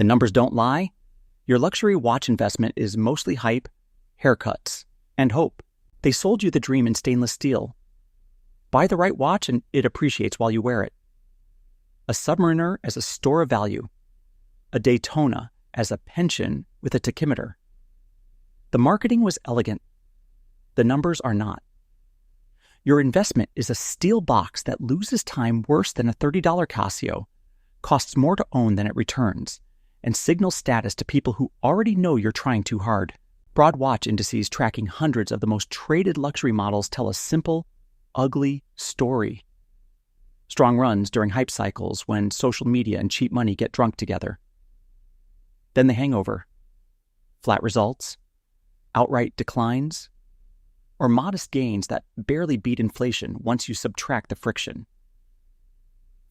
The numbers don't lie. Your luxury watch investment is mostly hype, haircuts, and hope. They sold you the dream in stainless steel. Buy the right watch and it appreciates while you wear it. A Submariner as a store of value. A Daytona as a pension with a tachymeter. The marketing was elegant. The numbers are not. Your investment is a steel box that loses time worse than a $30 Casio, costs more to own than it returns, and signals status to people who already know you're trying too hard. Broad watch indices tracking hundreds of the most traded luxury models tell a simple, ugly story. Strong runs during hype cycles when social media and cheap money get drunk together. Then the hangover. Flat results, outright declines, or modest gains that barely beat inflation once you subtract the friction.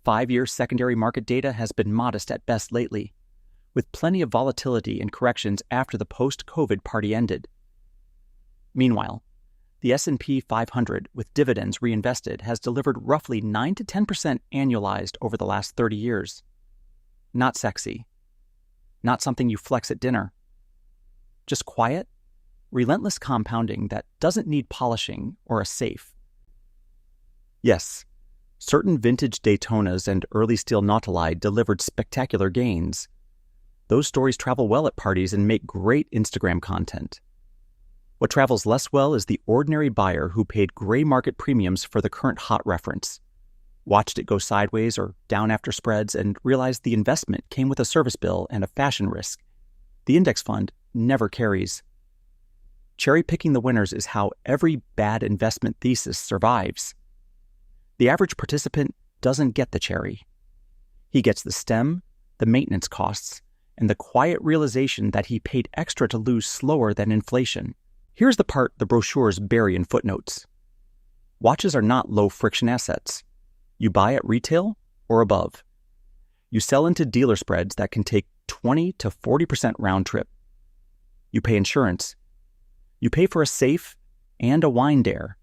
5-year secondary market data has been modest at best lately, with plenty of volatility and corrections after the post-COVID party ended. Meanwhile, the S&P 500 with dividends reinvested has delivered roughly 9 to 10% annualized over the last 30 years. Not sexy. Not something you flex at dinner. Just quiet, relentless compounding that doesn't need polishing or a safe. Yes, certain vintage Daytonas and early steel Nautili delivered spectacular gains. Those stories travel well at parties and make great Instagram content. What travels less well is the ordinary buyer who paid gray market premiums for the current hot reference, watched it go sideways or down after spreads, and realized the investment came with a service bill and a fashion risk the index fund never carries. Cherry-picking the winners is how every bad investment thesis survives. The average participant doesn't get the cherry. He gets the stem, the maintenance costs, and the quiet realization that he paid extra to lose slower than inflation. Here's the part the brochures bury in footnotes. Watches are not low-friction assets. You buy at retail or above. You sell into dealer spreads that can take 20 to 40% round trip. You pay insurance. You pay for a safe and a wine dare.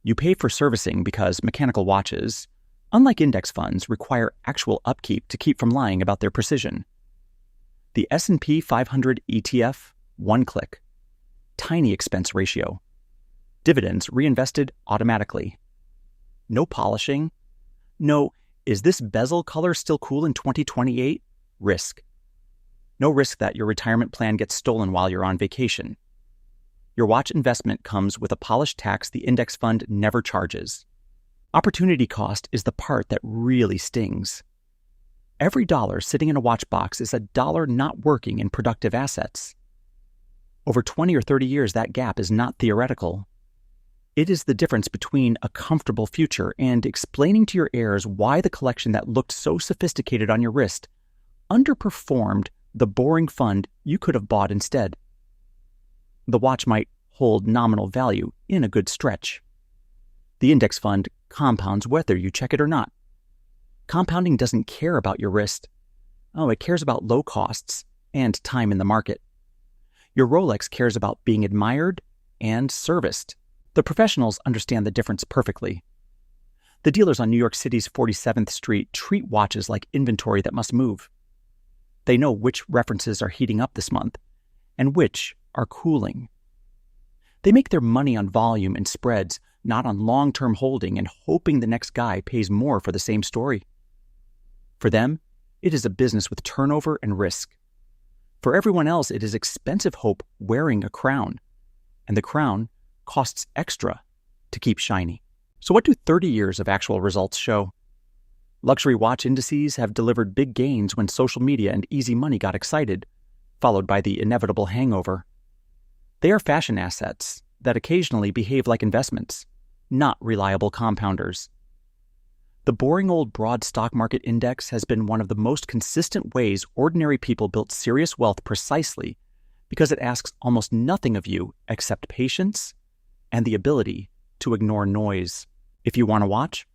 You pay for servicing because mechanical watches, unlike index funds, require actual upkeep to keep from lying about their precision. The S&P 500 ETF, one click. Tiny expense ratio. Dividends reinvested automatically. No polishing. No, is this bezel color still cool in 2028? Risk. No risk that your retirement plan gets stolen while you're on vacation. Your watch investment comes with a polished tax the index fund never charges. Opportunity cost is the part that really stings. Every dollar sitting in a watch box is a dollar not working in productive assets. Over 20 or 30 years, that gap is not theoretical. It is the difference between a comfortable future and explaining to your heirs why the collection that looked so sophisticated on your wrist underperformed the boring fund you could have bought instead. The watch might hold nominal value in a good stretch. The index fund compounds whether you check it or not. Compounding doesn't care about your wrist. It cares about low costs and time in the market. Your Rolex cares about being admired and serviced. The professionals understand the difference perfectly. The dealers on New York City's 47th Street treat watches like inventory that must move. They know which references are heating up this month and which are cooling. They make their money on volume and spreads, not on long-term holding and hoping the next guy pays more for the same story. For them, it is a business with turnover and risk. For everyone else, it is expensive hope wearing a crown, and the crown costs extra to keep shiny. So what do 30 years of actual results show? Luxury watch indices have delivered big gains when social media and easy money got excited, followed by the inevitable hangover. They are fashion assets that occasionally behave like investments, not reliable compounders. The boring old broad stock market index has been one of the most consistent ways ordinary people built serious wealth precisely because it asks almost nothing of you except patience and the ability to ignore noise. If you want to watch,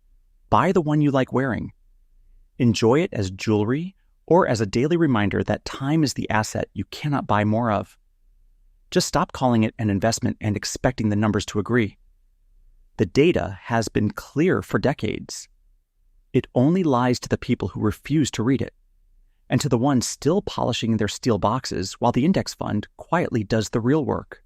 buy the one you like wearing. Enjoy it as jewelry or as a daily reminder that time is the asset you cannot buy more of. Just stop calling it an investment and expecting the numbers to agree. The data has been clear for decades. It only lies to the people who refuse to read it. and to the ones still polishing their steel boxes while the index fund quietly does the real work.